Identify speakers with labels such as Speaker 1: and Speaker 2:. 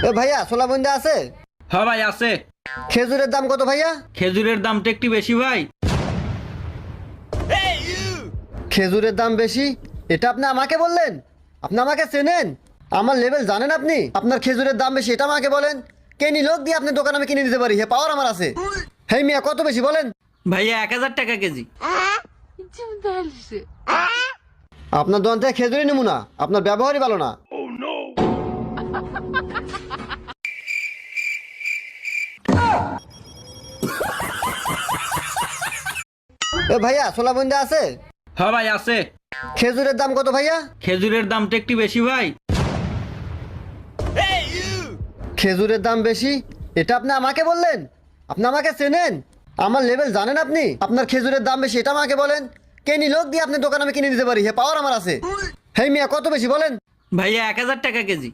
Speaker 1: এ ভাইয়া ছোলা বন্ধা আছে?
Speaker 2: হ্যাঁ ভাই আছে।
Speaker 1: খেজুরের দাম কত ভাইয়া?
Speaker 2: খেজুরের দামটা একটু বেশি ভাই।
Speaker 1: খেজুরের দাম বেশি? এটা আপনি আমাকে বললেন? আপনি আমাকে চেনেন? আমার লেভেল জানেন আপনি? আপনার খেজুরের দাম বেশি এটা আমাকে বলেন? কেনি লোক দিয়ে আপনার দোকান আমি কিনে দিতে পারি, হে পাওয়ার আমার আছে। হেই মিয়া কত বেশি বলেন?
Speaker 2: ভাইয়া 1000 টাকা কেজি।
Speaker 1: আপনার দোকান থেকে খেজুরই নেবো না, আপনার ব্যবহারই ভালো না। এ ভাইয়া ছোলা বন্ধা আছে?
Speaker 2: হ্যাঁ ভাই আছে।
Speaker 1: খেজুরের দাম কত ভাইয়া?
Speaker 2: খেজুরের দামটা একটু বেশি ভাই।
Speaker 1: খেজুরের দাম বেশি? এটা আপনি আমাকে বললেন? আপনি আমাকে চেনেন? আমার লেভেল জানেন আপনি? আপনার খেজুরের দাম বেশি এটা আমাকে বলেন? কেনি লোক দিয়ে আপনার দোকান আমি কিনে দিতে পারি, হে পাওয়ার আমার আছে। হেই মিয়া কত বেশি বলেন?
Speaker 2: ভাইয়া 1000 টাকা কেজি।